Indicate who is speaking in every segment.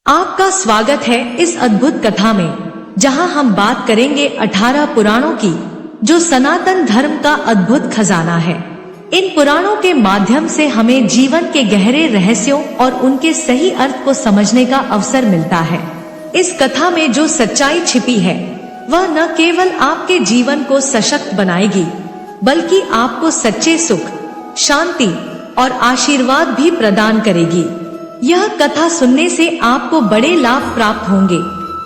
Speaker 1: आपका स्वागत है इस अद्भुत कथा में, जहां हम बात करेंगे 18 पुराणों की, जो सनातन धर्म का अद्भुत खजाना है। इन पुराणों के माध्यम से हमें जीवन के गहरे रहस्यों और उनके सही अर्थ को समझने का अवसर मिलता है। इस कथा में जो सच्चाई छिपी है, वह न केवल आपके जीवन को सशक्त बनाएगी, बल्कि आपको सच्चे सुख, शांति और आशीर्वाद भी प्रदान करेगी। यह कथा सुनने से आपको बड़े लाभ प्राप्त होंगे,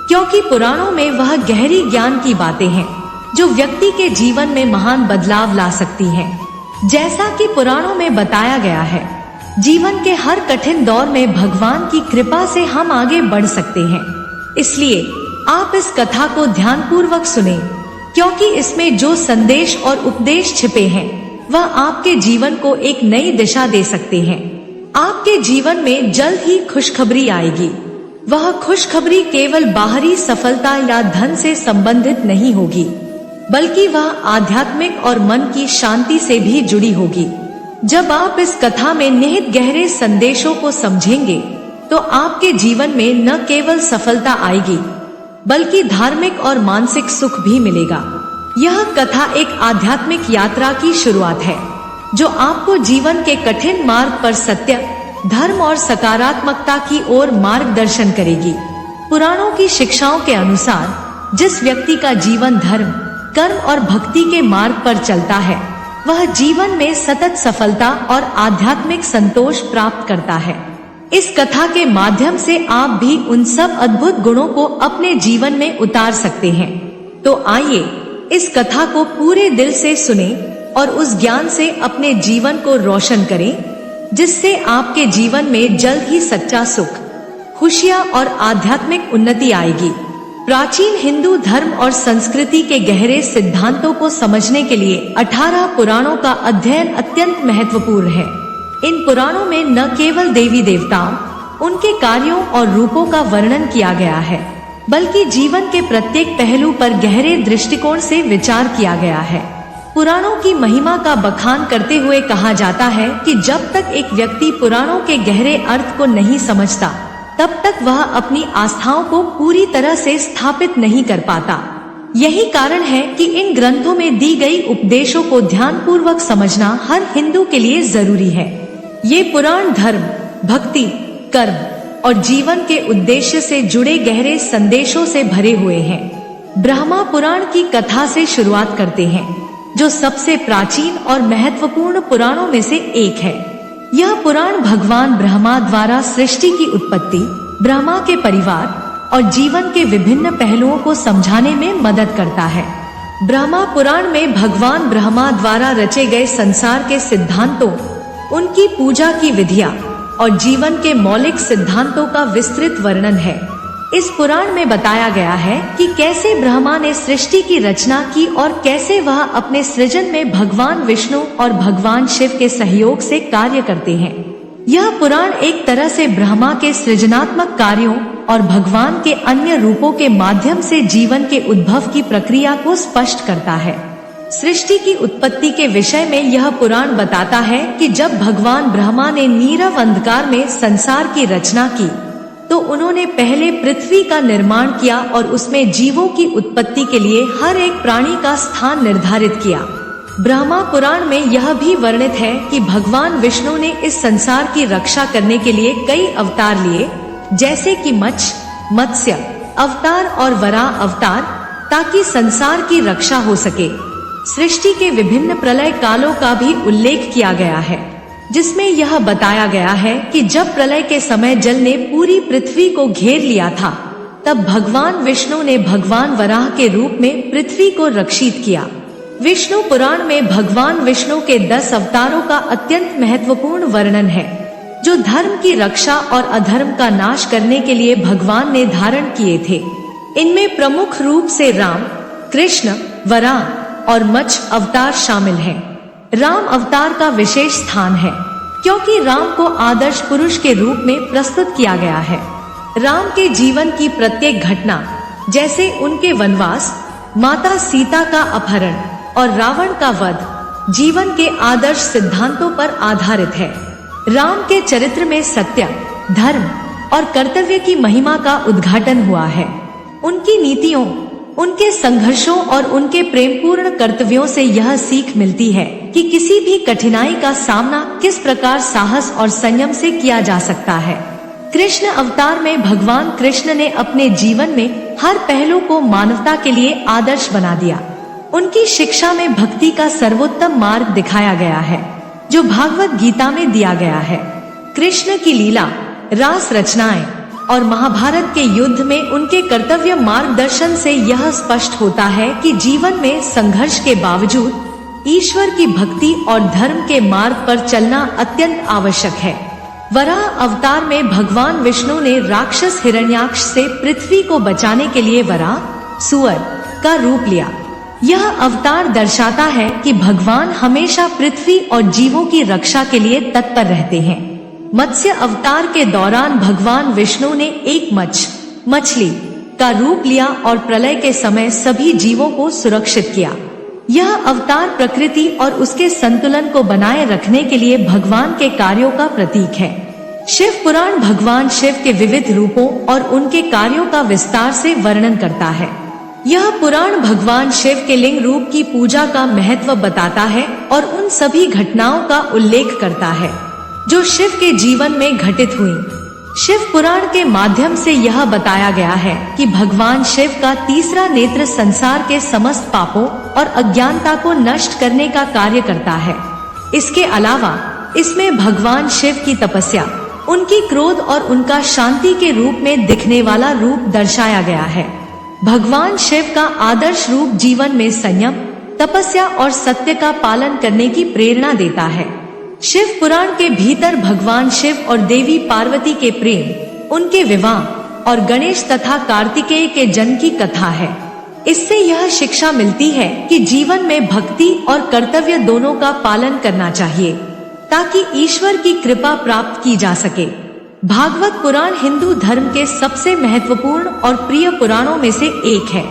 Speaker 1: क्योंकि पुराणों में वह गहरी ज्ञान की बातें हैं, जो व्यक्ति के जीवन में महान बदलाव ला सकती हैं। जैसा कि पुराणों में बताया गया है, जीवन के हर कठिन दौर में भगवान की कृपा से हम आगे बढ़ सकते हैं। इसलिए आप इस कथा को ध्यानपूर्वक सुनें, क्योंकि इसमें जो संदेश और उपदेश छिपे हैं, वह आपके जीवन को एक नई दिशा दे सकते हैं। आपके जीवन में जल्द ही खुशखबरी आएगी। वह खुशखबरी केवल बाहरी सफलता या धन से संबंधित नहीं होगी, बल्कि वह आध्यात्मिक और मन की शांति से भी जुड़ी होगी। जब आप इस कथा में निहित गहरे संदेशों को समझेंगे, तो आपके जीवन में न केवल सफलता आएगी, बल्कि धार्मिक और मानसिक सुख भी मिलेगा। यह कथा एक आध्यात्मिक यात्रा की शुरुआत है, जो आपको जीवन के कठिन मार्ग पर सत्य, धर्म और सकारात्मकता की ओर मार्गदर्शन करेगी। पुराणों की शिक्षाओं के अनुसार, जिस व्यक्ति का जीवन धर्म, कर्म और भक्ति के मार्ग पर चलता है, वह जीवन में सतत सफलता और आध्यात्मिक संतोष प्राप्त करता है। इस कथा के माध्यम से आप भी उन सब अद्भुत गुणों को अपने जीवन में उतार सकते हैं। तो आइए इस कथा को पूरे दिल से सुने और उस ज्ञान से अपने जीवन को रोशन करें, जिससे आपके जीवन में जल्द ही सच्चा सुख, खुशियां और आध्यात्मिक उन्नति आएगी। प्राचीन हिंदू धर्म और संस्कृति के गहरे सिद्धांतों को समझने के लिए 18 पुराणों का अध्ययन अत्यंत महत्वपूर्ण है। इन पुराणों में न केवल देवी देवताओं, उनके कार्यों और रूपों का वर्णन किया गया है, बल्कि जीवन के प्रत्येक पहलू पर गहरे दृष्टिकोण से विचार किया गया है। पुराणों की महिमा का बखान करते हुए कहा जाता है कि जब तक एक व्यक्ति पुराणों के गहरे अर्थ को नहीं समझता, तब तक वह अपनी आस्थाओं को पूरी तरह से स्थापित नहीं कर पाता। यही कारण है कि इन ग्रंथों में दी गई उपदेशों को ध्यानपूर्वक समझना हर हिंदू के लिए जरूरी है। ये पुराण धर्म, भक्ति, कर्म और जीवन के उद्देश्य से जुड़े गहरे संदेशों से भरे हुए हैं। ब्रह्मा पुराण की कथा से शुरुआत करते हैं, जो सबसे प्राचीन और महत्वपूर्ण पुराणों में से एक है। यह पुराण भगवान ब्रह्मा द्वारा सृष्टि की उत्पत्ति, ब्रह्मा के परिवार और जीवन के विभिन्न पहलुओं को समझाने में मदद करता है। ब्रह्मा पुराण में भगवान ब्रह्मा द्वारा रचे गए संसार के सिद्धांतों, उनकी पूजा की विधियां और जीवन के मौलिक सिद्धांतों का विस्तृत वर्णन है। इस पुराण में बताया गया है कि कैसे ब्रह्मा ने सृष्टि की रचना की और कैसे वह अपने सृजन में भगवान विष्णु और भगवान शिव के सहयोग से कार्य करते हैं। यह पुराण एक तरह से ब्रह्मा के सृजनात्मक कार्यों और भगवान के अन्य रूपों के माध्यम से जीवन के उद्भव की प्रक्रिया को स्पष्ट करता है। सृष्टि की उत्पत्ति के विषय में यह पुराण बताता है कि जब भगवान ब्रह्मा ने नीरव अंधकार में संसार की रचना की, तो उन्होंने पहले पृथ्वी का निर्माण किया और उसमें जीवों की उत्पत्ति के लिए हर एक प्राणी का स्थान निर्धारित किया। ब्रह्मा पुराण में यह भी वर्णित है कि भगवान विष्णु ने इस संसार की रक्षा करने के लिए कई अवतार लिए, जैसे कि मत्स्य अवतार और वराह अवतार, ताकि संसार की रक्षा हो सके। सृष्टि के विभिन्न प्रलय कालों का भी उल्लेख किया गया है, जिसमें यह बताया गया है कि जब प्रलय के समय जल ने पूरी पृथ्वी को घेर लिया था, तब भगवान विष्णु ने भगवान वराह के रूप में पृथ्वी को रक्षित किया। विष्णु पुराण में भगवान विष्णु के 10 अवतारों का अत्यंत महत्वपूर्ण वर्णन है, जो धर्म की रक्षा और अधर्म का नाश करने के लिए भगवान ने धारण किए थे। इनमें प्रमुख रूप से राम, कृष्ण, वराह और मत्स्य अवतार शामिल हैं। राम अवतार का विशेष स्थान है, क्योंकि राम को आदर्श पुरुष के रूप में प्रस्तुत किया गया है। राम के जीवन की प्रत्येक घटना, जैसे उनके वनवास, माता सीता का अपहरण और रावण का वध, जीवन के आदर्श सिद्धांतों पर आधारित है। राम के चरित्र में सत्य, धर्म और कर्तव्य की महिमा का उद्घाटन हुआ है। उनकी नीतियों, उनके संघर्षों और उनके प्रेमपूर्ण कर्तव्यों से यह सीख मिलती है कि किसी भी कठिनाई का सामना किस प्रकार साहस और संयम से किया जा सकता है। कृष्ण अवतार में भगवान कृष्ण ने अपने जीवन में हर पहलू को मानवता के लिए आदर्श बना दिया। उनकी शिक्षा में भक्ति का सर्वोत्तम मार्ग दिखाया गया है, जो भागवत गीता में दिया गया है। कृष्ण की लीला, रास रचनाएं और महाभारत के युद्ध में उनके कर्तव्य मार्गदर्शन से यह स्पष्ट होता है कि जीवन में संघर्ष के बावजूद ईश्वर की भक्ति और धर्म के मार्ग पर चलना अत्यंत आवश्यक है। वराह अवतार में भगवान विष्णु ने राक्षस हिरण्याक्ष से पृथ्वी को बचाने के लिए वराह, सुअर का रूप लिया। यह अवतार दर्शाता है कि भगवान हमेशा पृथ्वी और जीवों की रक्षा के लिए तत्पर रहते हैं। मत्स्य अवतार के दौरान भगवान विष्णु ने एक मछली का रूप लिया और प्रलय के समय सभी जीवों को सुरक्षित किया। यह अवतार प्रकृति और उसके संतुलन को बनाए रखने के लिए भगवान के कार्यों का प्रतीक है। शिव पुराण भगवान शिव के विविध रूपों और उनके कार्यों का विस्तार से वर्णन करता है। यह पुराण भगवान शिव के लिंग रूप की पूजा का महत्व बताता है और उन सभी घटनाओं का उल्लेख करता है जो शिव के जीवन में घटित हुई। शिव पुराण के माध्यम से यह बताया गया है कि भगवान शिव का तीसरा नेत्र संसार के समस्त पापों और अज्ञानता को नष्ट करने का कार्य करता है। इसके अलावा इसमें भगवान शिव की तपस्या, उनकी क्रोध और उनका शांति के रूप में दिखने वाला रूप दर्शाया गया है। भगवान शिव का आदर्श रूप जीवन में संयम, तपस्या और सत्य का पालन करने की प्रेरणा देता है। शिव पुराण के भीतर भगवान शिव और देवी पार्वती के प्रेम, उनके विवाह और गणेश तथा कार्तिकेय के जन्म की कथा है। इससे यह शिक्षा मिलती है कि जीवन में भक्ति और कर्तव्य दोनों का पालन करना चाहिए ताकि ईश्वर की कृपा प्राप्त की जा सके। भागवत पुराण हिंदू धर्म के सबसे महत्वपूर्ण और प्रिय पुराणों में से एक है।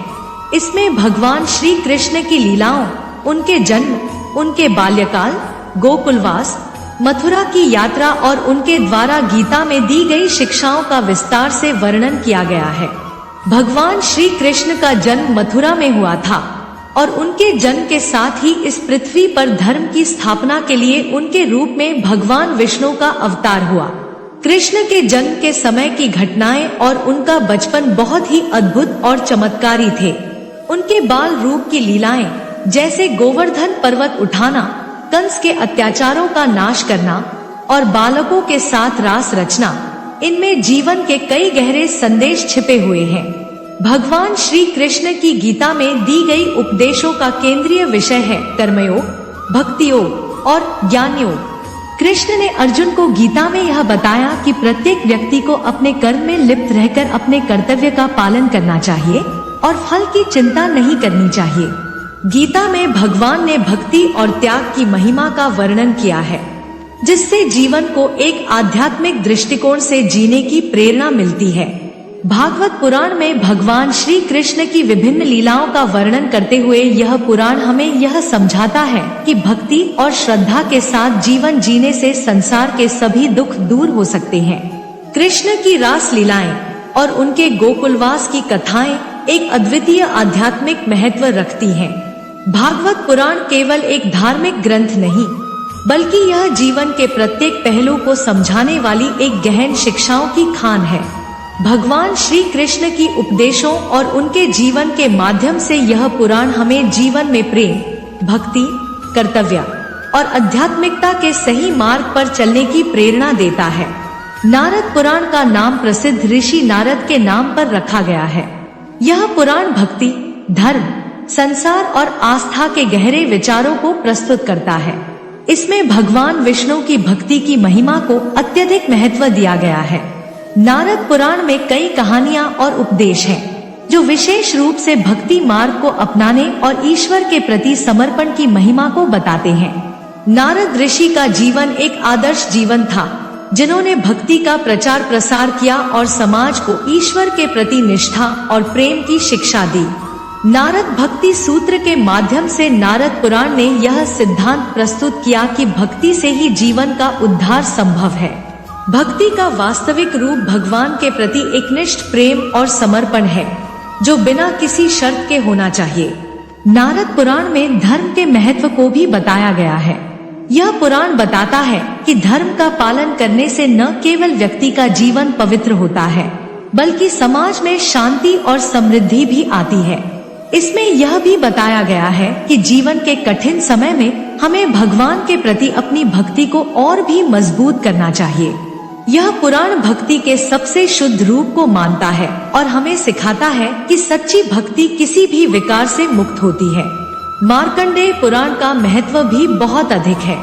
Speaker 1: इसमें भगवान श्री कृष्ण की लीलाओं, उनके जन्म, उनके बाल्यकाल, गोकुलवास, मथुरा की यात्रा और उनके द्वारा गीता में दी गई शिक्षाओं का विस्तार से वर्णन किया गया है। भगवान श्री कृष्ण का जन्म मथुरा में हुआ था और उनके जन्म के साथ ही इस पृथ्वी पर धर्म की स्थापना के लिए उनके रूप में भगवान विष्णु का अवतार हुआ। कृष्ण के जन्म के समय की घटनाएं और उनका बचपन बहुत ही अद्भुत और चमत्कारी थे। उनके बाल रूप की लीलाएं, जैसे गोवर्धन पर्वत उठाना, कंस के अत्याचारों का नाश करना और बालकों के साथ रास रचना, इनमें जीवन के कई गहरे संदेश छिपे हुए हैं। भगवान श्री कृष्ण की गीता में दी गई उपदेशों का केंद्रीय विषय है कर्मयोग, भक्ति योग और ज्ञान योग। कृष्ण ने अर्जुन को गीता में यह बताया कि प्रत्येक व्यक्ति को अपने कर्म में लिप्त रहकर अपने कर्तव्य का पालन करना चाहिए और फल की चिंता नहीं करनी चाहिए। गीता में भगवान ने भक्ति और त्याग की महिमा का वर्णन किया है, जिससे जीवन को एक आध्यात्मिक दृष्टिकोण से जीने की प्रेरणा मिलती है। भागवत पुराण में भगवान श्री कृष्ण की विभिन्न लीलाओं का वर्णन करते हुए यह पुराण हमें यह समझाता है कि भक्ति और श्रद्धा के साथ जीवन जीने से संसार के सभी दुख दूर हो सकते हैं। कृष्ण की रास लीलाएं और उनके गोकुलवास की कथाएं एक अद्वितीय आध्यात्मिक महत्व रखती हैं। भागवत पुराण केवल एक धार्मिक ग्रंथ नहीं, बल्कि यह जीवन के प्रत्येक पहलू को समझाने वाली एक गहन शिक्षाओं की खान है। भगवान श्री कृष्ण की उपदेशों और उनके जीवन के माध्यम से यह पुराण हमें जीवन में प्रेम, भक्ति, कर्तव्य और आध्यात्मिकता के सही मार्ग पर चलने की प्रेरणा देता है। नारद पुराण का नाम प्रसिद्ध ऋषि नारद के नाम पर रखा गया है। यह पुराण भक्ति, धर्म, संसार और आस्था के गहरे विचारों को प्रस्तुत करता है। इसमें भगवान विष्णु की भक्ति की महिमा को अत्यधिक महत्व दिया गया है। नारद पुराण में कई कहानियां और उपदेश हैं, जो विशेष रूप से भक्ति मार्ग को अपनाने और ईश्वर के प्रति समर्पण की महिमा को बताते हैं। नारद ऋषि का जीवन एक आदर्श जीवन था, जिन्होंने भक्ति का प्रचार प्रसार किया और समाज को ईश्वर के प्रति निष्ठा और प्रेम की शिक्षा दी। नारद भक्ति सूत्र के माध्यम से नारद पुराण ने यह सिद्धांत प्रस्तुत किया कि भक्ति से ही जीवन का उद्धार संभव है। भक्ति का वास्तविक रूप भगवान के प्रति एकनिष्ठ प्रेम और समर्पण है, जो बिना किसी शर्त के होना चाहिए। नारद पुराण में धर्म के महत्व को भी बताया गया है। यह पुराण बताता है कि धर्म का पालन करने से न केवल व्यक्ति का जीवन पवित्र होता है, बल्कि समाज में शांति और समृद्धि भी आती है। इसमें यह भी बताया गया है कि जीवन के कठिन समय में हमें भगवान के प्रति अपनी भक्ति को और भी मजबूत करना चाहिए। यह पुराण भक्ति के सबसे शुद्ध रूप को मानता है और हमें सिखाता है कि सच्ची भक्ति किसी भी विकार से मुक्त होती है। मार्कंडेय पुराण का महत्व भी बहुत अधिक है।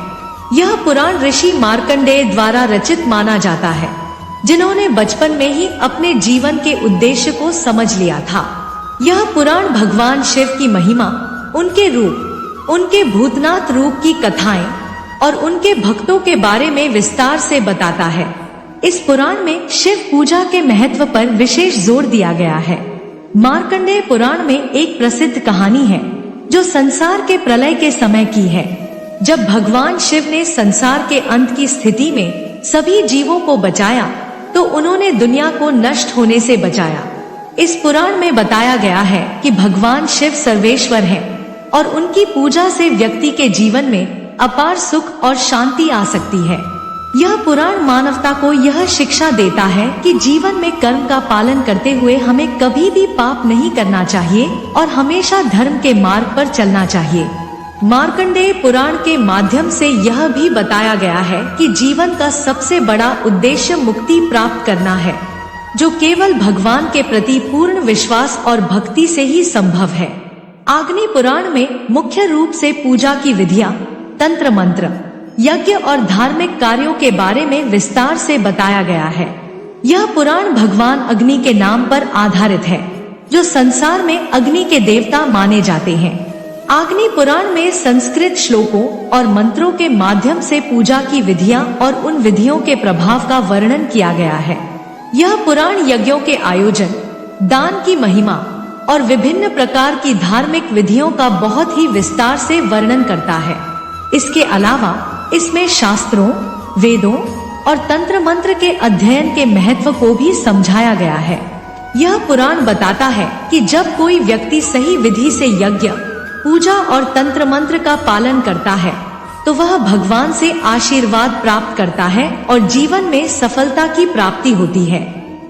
Speaker 1: यह पुराण ऋषि मार्कंडेय द्वारा रचित माना जाता है, जिन्होंने बचपन में ही अपने जीवन के उद्देश्य को समझ लिया था। यह पुराण भगवान शिव की महिमा, उनके रूप, उनके भूतनाथ रूप की कथाएं और उनके भक्तों के बारे में विस्तार से बताता है। इस पुराण में शिव पूजा के महत्व पर विशेष जोर दिया गया है। मार्कंडेय पुराण में एक प्रसिद्ध कहानी है जो संसार के प्रलय के समय की है, जब भगवान शिव ने संसार के अंत की स्थिति में सभी जीवों को बचाया तो उन्होंने दुनिया को नष्ट होने से बचाया। इस पुराण में बताया गया है कि भगवान शिव सर्वेश्वर हैं और उनकी पूजा से व्यक्ति के जीवन में अपार सुख और शांति आ सकती है। यह पुराण मानवता को यह शिक्षा देता है कि जीवन में कर्म का पालन करते हुए हमें कभी भी पाप नहीं करना चाहिए और हमेशा धर्म के मार्ग पर चलना चाहिए। मार्कंडेय पुराण के माध्यम से यह भी बताया गया है कि जीवन का सबसे बड़ा उद्देश्य मुक्ति प्राप्त करना है, जो केवल भगवान के प्रति पूर्ण विश्वास और भक्ति से ही संभव है। अग्नि पुराण में मुख्य रूप से पूजा की विधियां, तंत्र मंत्र, यज्ञ और धार्मिक कार्यों के बारे में विस्तार से बताया गया है। यह पुराण भगवान अग्नि के नाम पर आधारित है, जो संसार में अग्नि के देवता माने जाते हैं। अग्नि पुराण में संस्कृत श्लोकों और मंत्रों के माध्यम से पूजा की विधियां और उन विधियों के प्रभाव का वर्णन किया गया है। यह पुराण यज्ञों के आयोजन, दान की महिमा और विभिन्न प्रकार की धार्मिक विधियों का बहुत ही विस्तार से वर्णन करता है। इसके अलावा इसमें शास्त्रों, वेदों और तंत्र मंत्र के अध्ययन के महत्व को भी समझाया गया है। यह पुराण बताता है कि जब कोई व्यक्ति सही विधि से यज्ञ, पूजा और तंत्र मंत्र का पालन करता है तो वह भगवान से आशीर्वाद प्राप्त करता है और जीवन में सफलता की प्राप्ति होती है।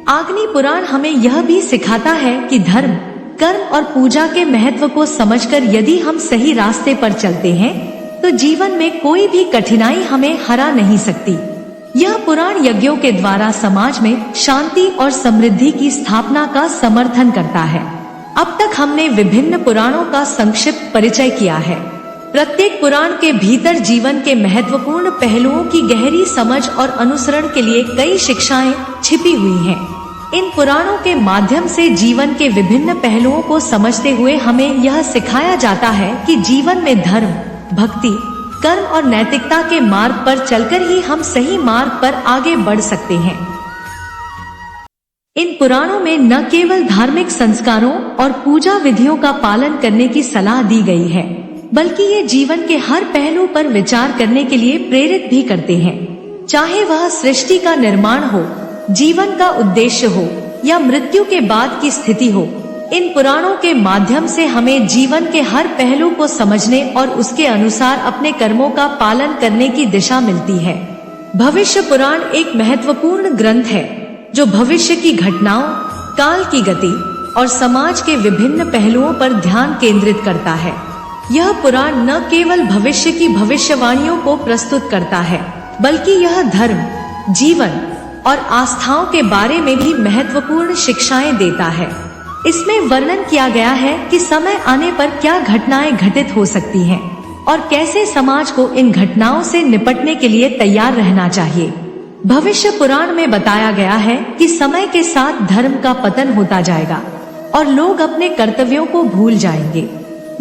Speaker 1: अग्नि पुराण हमें यह भी सिखाता है कि धर्म, कर्म और पूजा के महत्व को समझकर यदि हम सही रास्ते पर चलते हैं तो जीवन में कोई भी कठिनाई हमें हरा नहीं सकती। यह पुराण यज्ञों के द्वारा समाज में शांति और समृद्धि की स्थापना का समर्थन करता है। अब तक हमने विभिन्न पुराणों का संक्षिप्त परिचय किया है। प्रत्येक पुराण के भीतर जीवन के महत्वपूर्ण पहलुओं की गहरी समझ और अनुसरण के लिए कई शिक्षाएं छिपी हुई हैं। इन पुराणों के माध्यम से जीवन के विभिन्न पहलुओं को समझते हुए हमें यह सिखाया जाता है कि जीवन में धर्म, भक्ति, कर्म और नैतिकता के मार्ग पर चलकर ही हम सही मार्ग पर आगे बढ़ सकते हैं। इन पुराणों में न केवल धार्मिक संस्कारों और पूजा विधियों का पालन करने की सलाह दी गई है, बल्कि ये जीवन के हर पहलू पर विचार करने के लिए प्रेरित भी करते हैं। चाहे वह सृष्टि का निर्माण हो, जीवन का उद्देश्य हो या मृत्यु के बाद की स्थिति हो, इन पुराणों के माध्यम से हमें जीवन के हर पहलू को समझने और उसके अनुसार अपने कर्मों का पालन करने की दिशा मिलती है। भविष्य पुराण एक महत्वपूर्ण ग्रंथ है जो भविष्य की घटनाओं, काल की गति और समाज के विभिन्न पहलुओं पर ध्यान केंद्रित करता है। यह पुराण न केवल भविष्य की भविष्यवाणियों को प्रस्तुत करता है, बल्कि यह धर्म, जीवन और आस्थाओं के बारे में भी महत्वपूर्ण शिक्षाएं देता है। इसमें वर्णन किया गया है कि समय आने पर क्या घटनाएं घटित हो सकती हैं और कैसे समाज को इन घटनाओं से निपटने के लिए तैयार रहना चाहिए। भविष्य पुराण में बताया गया है कि समय के साथ धर्म का पतन होता जाएगा और लोग अपने कर्तव्यों को भूल जाएंगे।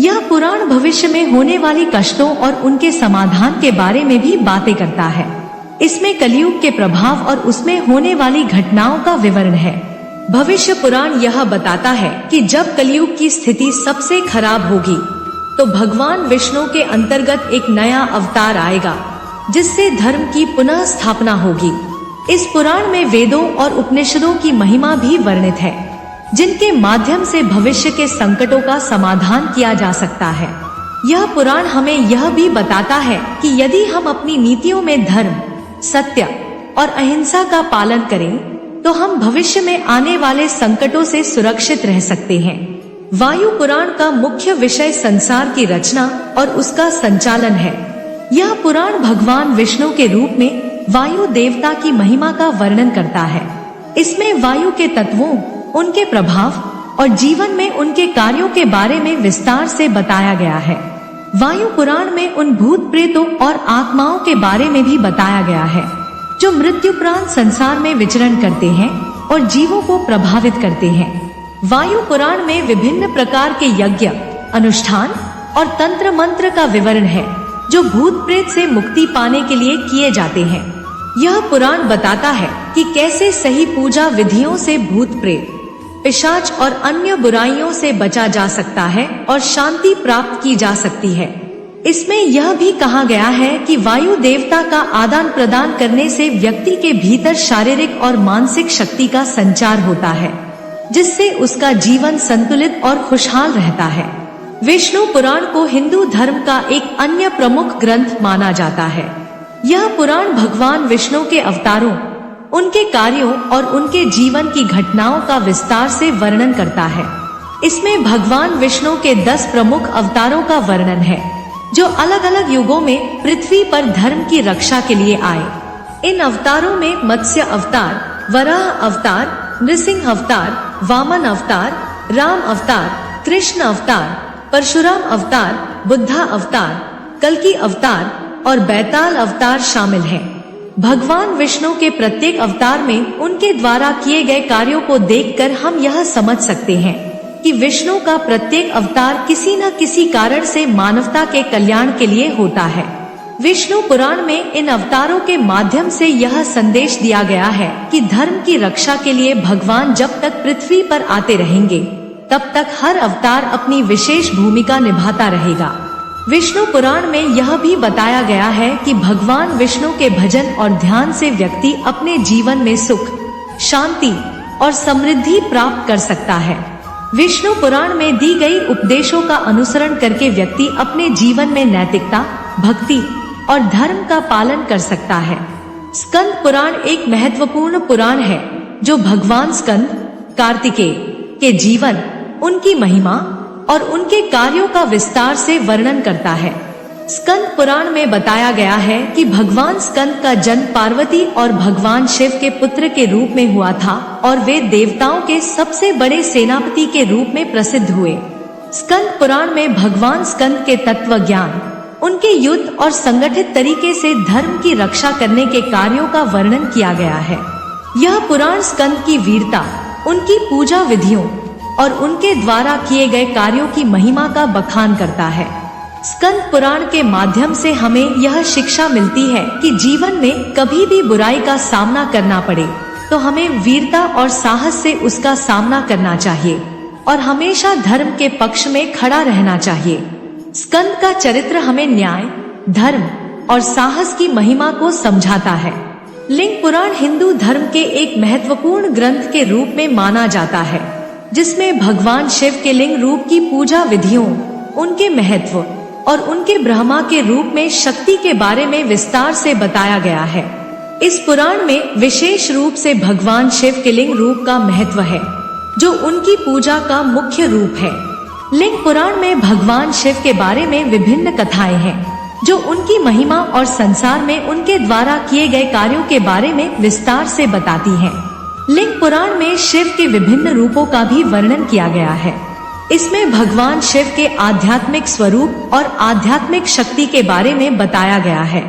Speaker 1: यह पुराण भविष्य में होने वाली कष्टों और उनके समाधान के बारे में भी बातें करता है। इसमें कलयुग के प्रभाव और उसमें होने वाली घटनाओं का विवरण है। भविष्य पुराण यह बताता है कि जब कलयुग की स्थिति सबसे खराब होगी तो भगवान विष्णु के अंतर्गत एक नया अवतार आएगा, जिससे धर्म की पुनः स्थापना होगी। इस पुराण में वेदों और उपनिषदों की महिमा भी वर्णित है, जिनके माध्यम से भविष्य के संकटों का समाधान किया जा सकता है। यह पुराण हमें यह भी बताता है कि यदि हम अपनी नीतियों में धर्म, सत्य और अहिंसा का पालन करें, तो हम भविष्य में आने वाले संकटों से सुरक्षित रह सकते हैं। वायु पुराण का मुख्य विषय संसार की रचना और उसका संचालन है। यह पुराण भगवान विष्णु के रूप में वायु देवता की महिमा का वर्णन करता है। इसमें वायु के तत्वों, उनके प्रभाव और जीवन में उनके कार्यों के बारे में विस्तार से बताया गया है। वायु पुराण में उन भूत प्रेतों और आत्माओं के बारे में भी बताया गया है, जो मृत्युपरांत संसार में विचरण करते हैं और जीवों को प्रभावित करते हैं। वायु पुराण में विभिन्न प्रकार के यज्ञ, अनुष्ठान और तंत्र मंत्र का विवरण है, जो भूत प्रेत से मुक्ति पाने के लिए किए जाते हैं। यह पुराण बताता है कि कैसे सही पूजा विधियों से भूत प्रेत, पिशाच और अन्य बुराइयों से बचा जा सकता है और शांति प्राप्त की जा सकती है। इसमें यह भी कहा गया है कि वायु देवता का आदान प्रदान करने से व्यक्ति के भीतर शारीरिक और मानसिक शक्ति का संचार होता है, जिससे उसका जीवन संतुलित और खुशहाल रहता है। विष्णु पुराण को हिंदू धर्म का एक अन्य प्रमुख ग्रंथ माना जाता है। यह पुराण भगवान विष्णु के अवतारों, उनके कार्यों और उनके जीवन की घटनाओं का विस्तार से वर्णन करता है। इसमें भगवान विष्णु के 10 प्रमुख अवतारों का वर्णन है, जो अलग अलग युगों में पृथ्वी पर धर्म की रक्षा के लिए आए। इन अवतारों में मत्स्य अवतार, वराह अवतार, नृसिंह अवतार, वामन अवतार, राम अवतार, कृष्ण अवतार, परशुराम अवतार, बुद्धा अवतार, कल्कि अवतार और बैताल अवतार शामिल हैं। भगवान विष्णु के प्रत्येक अवतार में उनके द्वारा किए गए कार्यों को देखकर हम यह समझ सकते हैं कि विष्णु का प्रत्येक अवतार किसी न किसी कारण से मानवता के कल्याण के लिए होता है। विष्णु पुराण में इन अवतारों के माध्यम से यह संदेश दिया गया है कि धर्म की रक्षा के लिए भगवान जब तक पृथ्वी पर आते रहेंगे, तब तक हर अवतार अपनी विशेष भूमिका निभाता रहेगा। विष्णु पुराण में यह भी बताया गया है कि भगवान विष्णु के भजन और ध्यान से व्यक्ति अपने जीवन में सुख, शांति और समृद्धि प्राप्त कर सकता है। विष्णु पुराण में दी गई उपदेशों का अनुसरण करके व्यक्ति अपने जीवन में नैतिकता, भक्ति और धर्म का पालन कर सकता है। स्कंद पुराण एक महत्वपूर्ण पुराण है, जो भगवान स्कंद, कार्तिकेय के जीवन, उनकी महिमा और उनके कार्यों का विस्तार से वर्णन करता है। स्कंद पुराण में बताया गया है कि भगवान स्कंद का जन्म पार्वती और भगवान शिव के पुत्र के रूप में हुआ था और वे देवताओं के सबसे बड़े सेनापति के रूप में प्रसिद्ध हुए। स्कंद पुराण में भगवान स्कंद के तत्व ज्ञान, उनके युद्ध और संगठित तरीके से धर्म की रक्षा करने के कार्यों का वर्णन किया गया है। यह पुराण स्कंद की वीरता, उनकी पूजा विधियों और उनके द्वारा किए गए कार्यों की महिमा का बखान करता है। स्कंद पुराण के माध्यम से हमें यह शिक्षा मिलती है कि जीवन में कभी भी बुराई का सामना करना पड़े तो हमें वीरता और साहस से उसका सामना करना चाहिए और हमेशा धर्म के पक्ष में खड़ा रहना चाहिए। स्कंद का चरित्र हमें न्याय, धर्म और साहस की महिमा को समझाता है। लिंग पुराण हिंदू धर्म के एक महत्वपूर्ण ग्रंथ के रूप में माना जाता है, जिसमें भगवान शिव के लिंग रूप की पूजा विधियों, उनके महत्व और उनके ब्रह्मा के रूप में शक्ति के बारे में विस्तार से बताया गया है। इस पुराण में विशेष रूप से भगवान शिव के लिंग रूप का महत्व है, जो उनकी पूजा का मुख्य रूप है। लिंग पुराण में भगवान शिव के बारे में विभिन्न कथाएं हैं, जो उनकी महिमा और संसार में उनके द्वारा किए गए कार्यों के बारे में विस्तार से बताती हैं। लिंग पुराण में शिव के विभिन्न रूपों का भी वर्णन किया गया है। इसमें भगवान शिव के आध्यात्मिक स्वरूप और आध्यात्मिक शक्ति के बारे में बताया गया है।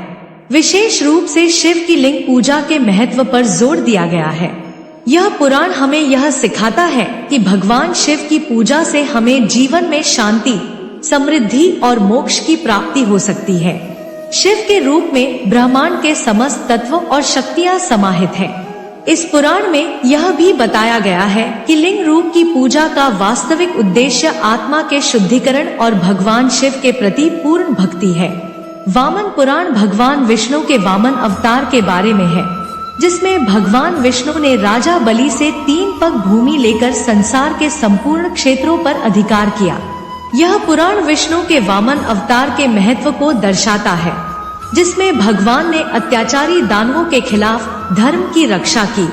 Speaker 1: विशेष रूप से शिव की लिंग पूजा के महत्व पर जोर दिया गया है। यह पुराण हमें यह सिखाता है कि भगवान शिव की पूजा से हमें जीवन में शांति, समृद्धि और मोक्ष की प्राप्ति हो सकती है। शिव के रूप में ब्रह्मांड के समस्त तत्व और शक्तियां समाहित हैं। इस पुराण में यह भी बताया गया है कि लिंग रूप की पूजा का वास्तविक उद्देश्य आत्मा के शुद्धिकरण और भगवान शिव के प्रति पूर्ण भक्ति है। वामन पुराण भगवान विष्णु के वामन अवतार के बारे में है। जिसमें भगवान विष्णु ने राजा बलि से 3 पग भूमि लेकर संसार के संपूर्ण क्षेत्रों पर अधिकार किया। यह पुराण विष्णु के वामन अवतार के महत्व को दर्शाता है, जिसमें भगवान ने अत्याचारी दानवों के खिलाफ धर्म की रक्षा की।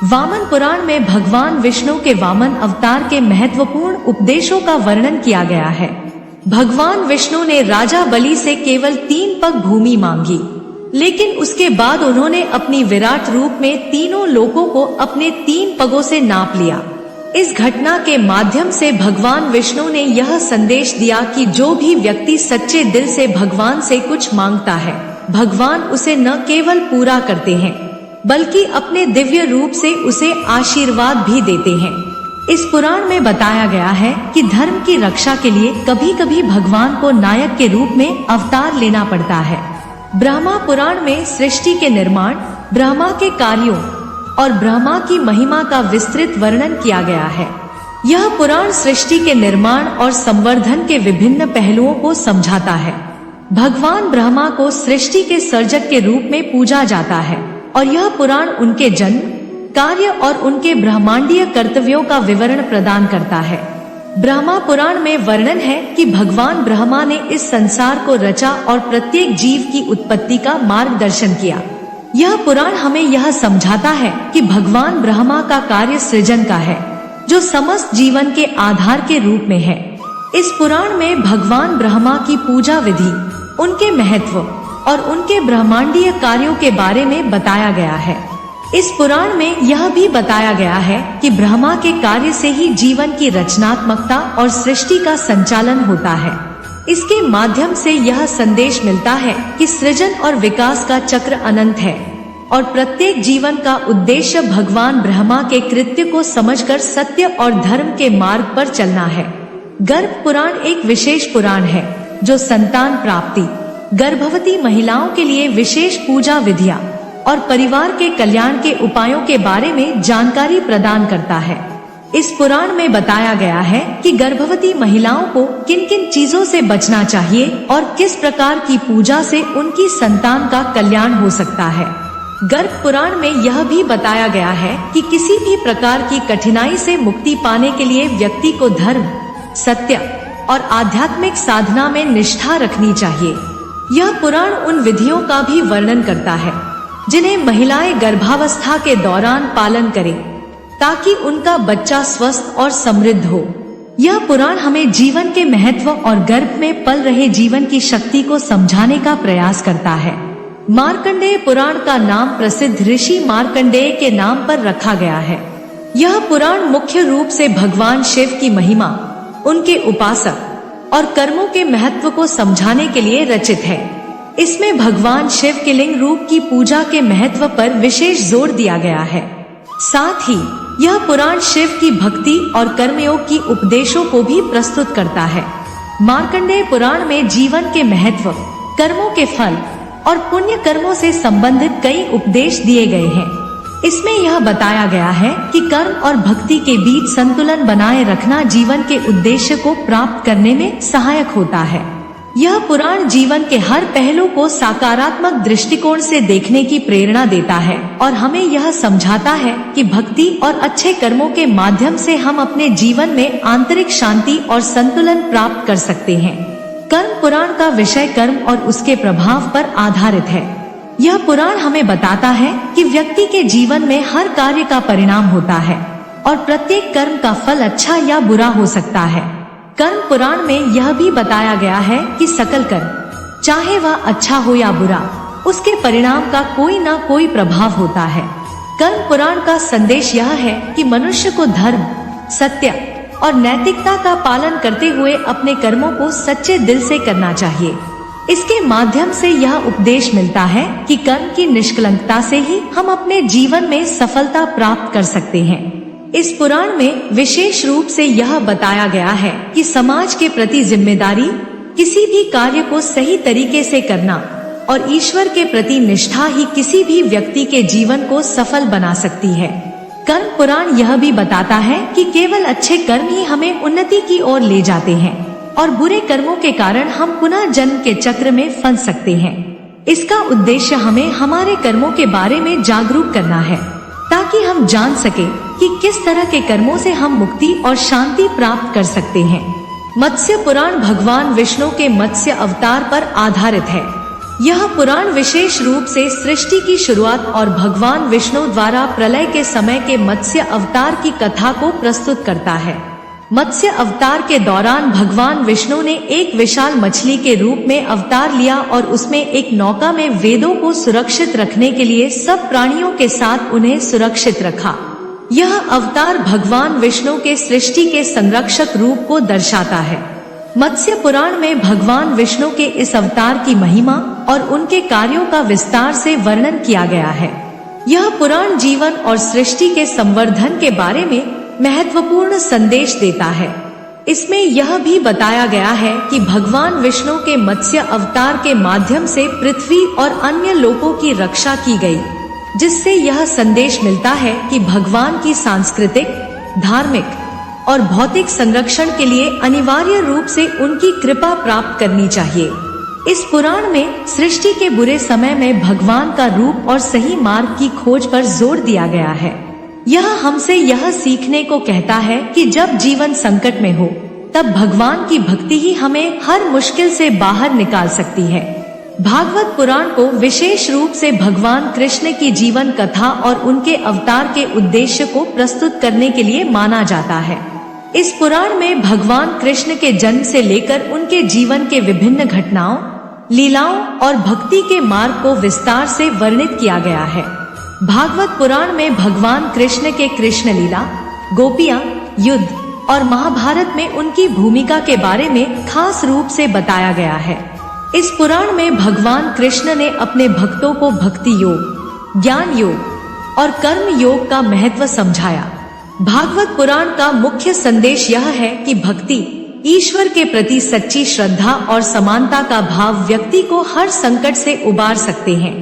Speaker 1: वामन पुराण में भगवान विष्णु के वामन अवतार के महत्वपूर्ण उपदेशों का वर्णन किया गया है। भगवान विष्णु ने राजा बलि से केवल 3 पग भूमि मांगी, लेकिन उसके बाद उन्होंने अपनी विराट रूप में तीनों लोकों को अपने 3 पगों से नाप लिया। इस घटना के माध्यम से भगवान विष्णु ने यह संदेश दिया कि जो भी व्यक्ति सच्चे दिल से भगवान से कुछ मांगता है, भगवान उसे न केवल पूरा करते हैं, बल्कि अपने दिव्य रूप से उसे आशीर्वाद भी देते हैं। इस पुराण में बताया गया है कि धर्म की रक्षा के लिए कभी कभी भगवान को नायक के रूप में अवतार लेना पड़ता है। ब्रह्मा पुराण में सृष्टि के निर्माण, ब्रह्मा के कार्यों और ब्रह्मा की महिमा का विस्तृत वर्णन किया गया है। यह पुराण सृष्टि के निर्माण और संवर्धन के विभिन्न पहलुओं को समझाता है। भगवान ब्रह्मा को सृष्टि के सर्जक के रूप में पूजा जाता है और यह पुराण उनके जन्म, कार्य और उनके ब्रह्मांडीय कर्तव्यों का विवरण प्रदान करता है। ब्रह्मा पुराण में वर्णन है कि भगवान ब्रह्मा ने इस संसार को रचा और प्रत्येक जीव की उत्पत्ति का मार्गदर्शन किया। यह पुराण हमें यह समझाता है कि भगवान ब्रह्मा का कार्य सृजन का है, जो समस्त जीवन के आधार के रूप में है। इस पुराण में भगवान ब्रह्मा की पूजा विधि, उनके महत्व और उनके ब्रह्मांडीय कार्यों के बारे में बताया गया है। इस पुराण में यह भी बताया गया है कि ब्रह्मा के कार्य से ही जीवन की रचनात्मकता और सृष्टि का संचालन होता है। इसके माध्यम से यह संदेश मिलता है कि सृजन और विकास का चक्र अनंत है और प्रत्येक जीवन का उद्देश्य भगवान ब्रह्मा के कृत्य को समझकर सत्य और धर्म के मार्ग पर चलना है। गर्भ पुराण एक विशेष पुराण है जो संतान प्राप्ति, गर्भवती महिलाओं के लिए विशेष पूजा विधियां और परिवार के कल्याण के उपायों के बारे में जानकारी प्रदान करता है। इस पुराण में बताया गया है कि गर्भवती महिलाओं को किन किन चीजों से बचना चाहिए और किस प्रकार की पूजा से उनकी संतान का कल्याण हो सकता है। गर्भ पुराण में यह भी बताया गया है कि किसी भी प्रकार की कठिनाई से मुक्ति पाने के लिए व्यक्ति को धर्म, सत्य और आध्यात्मिक साधना में निष्ठा रखनी चाहिए। यह पुराण उन विधियों का भी वर्णन करता है जिन्हें महिलाएं गर्भावस्था के दौरान पालन करें ताकि उनका बच्चा स्वस्थ और समृद्ध हो। यह पुराण हमें जीवन के महत्व और गर्भ में पल रहे जीवन की शक्ति को समझाने का प्रयास करता है। मार्कंडेय पुराण का नाम प्रसिद्ध ऋषि मार्कंडेय के नाम पर रखा गया है। यह पुराण मुख्य रूप से भगवान शिव की महिमा, उनके उपासक और कर्मों के महत्व को समझाने के लिए रचित है। इसमें भगवान शिव के लिंग रूप की पूजा के महत्व पर विशेष जोर दिया गया है। साथ ही यह पुराण शिव की भक्ति और कर्मयोग की उपदेशों को भी प्रस्तुत करता है। मार्कंडेय पुराण में जीवन के महत्व, कर्मों के फल और पुण्य कर्मों से संबंधित कई उपदेश दिए गए हैं। इसमें यह बताया गया है कि कर्म और भक्ति के बीच संतुलन बनाए रखना जीवन के उद्देश्य को प्राप्त करने में सहायक होता है। यह पुराण जीवन के हर पहलू को सकारात्मक दृष्टिकोण से देखने की प्रेरणा देता है और हमें यह समझाता है कि भक्ति और अच्छे कर्मों के माध्यम से हम अपने जीवन में आंतरिक शांति और संतुलन प्राप्त कर सकते हैं। कर्म पुराण का विषय कर्म और उसके प्रभाव पर आधारित है। यह पुराण हमें बताता है कि व्यक्ति के जीवन में हर कार्य का परिणाम होता है और प्रत्येक कर्म का फल अच्छा या बुरा हो सकता है। कर्म पुराण में यह भी बताया गया है कि सकल कर्म, चाहे वह अच्छा हो या बुरा, उसके परिणाम का कोई ना कोई प्रभाव होता है। कर्म पुराण का संदेश यह है कि मनुष्य को धर्म, सत्य और नैतिकता का पालन करते हुए अपने कर्मों को सच्चे दिल से करना चाहिए। इसके माध्यम से यह उपदेश मिलता है कि कर्म की निष्कलंकता से ही हम अपने जीवन में सफलता प्राप्त कर सकते हैं। इस पुराण में विशेष रूप से यह बताया गया है कि समाज के प्रति जिम्मेदारी, किसी भी कार्य को सही तरीके से करना और ईश्वर के प्रति निष्ठा ही किसी भी व्यक्ति के जीवन को सफल बना सकती है। कर्म पुराण यह भी बताता है कि केवल अच्छे कर्म ही हमें उन्नति की ओर ले जाते हैं और बुरे कर्मों के कारण हम पुनः जन्म के चक्र में फंस सकते हैं। इसका उद्देश्य हमें हमारे कर्मों के बारे में जागरूक करना है, ताकि हम जान सके कि किस तरह के कर्मों से हम मुक्ति और शांति प्राप्त कर सकते हैं। मत्स्य पुराण भगवान विष्णु के मत्स्य अवतार पर आधारित है। यह पुराण विशेष रूप से सृष्टि की शुरुआत और भगवान विष्णु द्वारा प्रलय के समय के मत्स्य अवतार की कथा को प्रस्तुत करता है। मत्स्य अवतार के दौरान भगवान विष्णु ने एक विशाल मछली के रूप में अवतार लिया और उसमें एक नौका में वेदों को सुरक्षित रखने के लिए सब प्राणियों के साथ उन्हें सुरक्षित रखा। यह अवतार भगवान विष्णु के सृष्टि के संरक्षक रूप को दर्शाता है। मत्स्य पुराण में भगवान विष्णु के इस अवतार की महिमा और उनके कार्यों का विस्तार से वर्णन किया गया है। यह पुराण जीवन और सृष्टि के संवर्धन के बारे में महत्वपूर्ण संदेश देता है। इसमें यह भी बताया गया है कि भगवान विष्णु के मत्स्य अवतार के माध्यम से पृथ्वी और अन्य लोकों की रक्षा की गई, जिससे यह संदेश मिलता है कि भगवान की सांस्कृतिक, धार्मिक और भौतिक संरक्षण के लिए अनिवार्य रूप से उनकी कृपा प्राप्त करनी चाहिए। इस पुराण में सृष्टि के बुरे समय में भगवान का रूप और सही मार्ग की खोज पर जोर दिया गया है। यह हमसे यह सीखने को कहता है कि जब जीवन संकट में हो, तब भगवान की भक्ति ही हमें हर मुश्किल से बाहर निकाल सकती है। भागवत पुराण को विशेष रूप से भगवान कृष्ण की जीवन कथा और उनके अवतार के उद्देश्य को प्रस्तुत करने के लिए माना जाता है। इस पुराण में भगवान कृष्ण के जन्म से लेकर उनके जीवन के विभिन्न घटनाओं, लीलाओं और भक्ति के मार्ग को विस्तार से वर्णित किया गया है। भागवत पुराण में भगवान कृष्ण के कृष्ण लीला, गोपियां, युद्ध और महाभारत में उनकी भूमिका के बारे में खास रूप से बताया गया है। इस पुराण में भगवान कृष्ण ने अपने भक्तों को भक्ति योग, ज्ञान योग और कर्म योग का महत्व समझाया। भागवत पुराण का मुख्य संदेश यह है कि भक्ति, ईश्वर के प्रति सच्ची श्रद्धा और समानता का भाव व्यक्ति को हर संकट से उबार सकते हैं।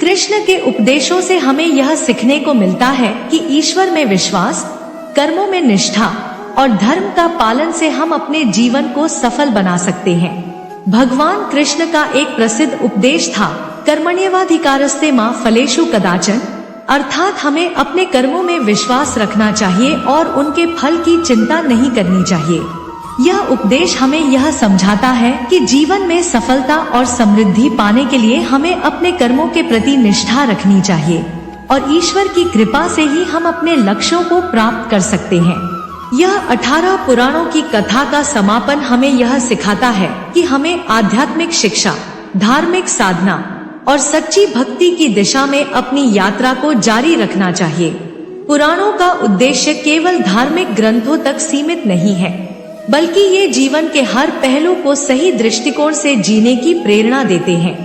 Speaker 1: कृष्ण के उपदेशों से हमें यह सीखने को मिलता है कि ईश्वर में विश्वास, कर्मों में निष्ठा और धर्म का पालन से हम अपने जीवन को सफल बना सकते हैं। भगवान कृष्ण का एक प्रसिद्ध उपदेश था, कर्मण्येवाधिकारस्ते मा फलेषु कदाचन, अर्थात हमें अपने कर्मों में विश्वास रखना चाहिए और उनके फल की चिंता नहीं करनी चाहिए। यह उपदेश हमें यह समझाता है कि जीवन में सफलता और समृद्धि पाने के लिए हमें अपने कर्मों के प्रति निष्ठा रखनी चाहिए और ईश्वर की कृपा से ही हम अपने लक्ष्यों को प्राप्त कर सकते हैं। यह 18 पुराणों की कथा का समापन हमें यह सिखाता है कि हमें आध्यात्मिक शिक्षा, धार्मिक साधना और सच्ची भक्ति की दिशा में अपनी यात्रा को जारी रखना चाहिए। पुराणों का उद्देश्य केवल धार्मिक ग्रंथों तक सीमित नहीं है, बल्कि ये जीवन के हर पहलू को सही दृष्टिकोण से जीने की प्रेरणा देते हैं।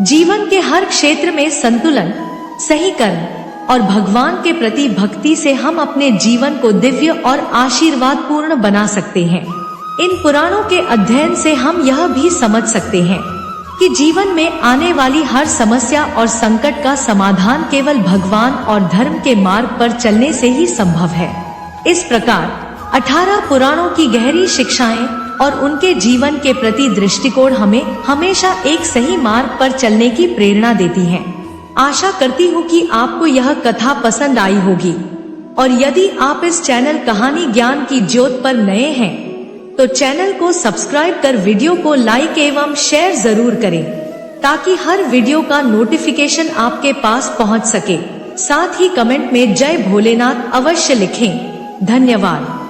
Speaker 1: जीवन के हर क्षेत्र में संतुलन, सही कर्म और भगवान के प्रति भक्ति से हम अपने जीवन को दिव्य और आशीर्वाद पूर्ण बना सकते हैं। इन पुराणों के अध्ययन से हम यह भी समझ सकते हैं कि जीवन में आने वाली हर समस्या और संकट का समाधान केवल भगवान और धर्म के मार्ग पर चलने से ही संभव है। इस प्रकार 18 पुराणों की गहरी शिक्षाएं और उनके जीवन के प्रति दृष्टिकोण हमें हमेशा एक सही मार्ग पर चलने की प्रेरणा देती हैं। आशा करती हूँ कि आपको यह कथा पसंद आई होगी और यदि आप इस चैनल कहानी ज्ञान की ज्योत पर नए हैं तो चैनल को सब्सक्राइब कर वीडियो को लाइक एवं शेयर जरूर करें, ताकि हर वीडियो का नोटिफिकेशन आपके पास पहुंच सके। साथ ही कमेंट में जय भोलेनाथ अवश्य लिखें। धन्यवाद।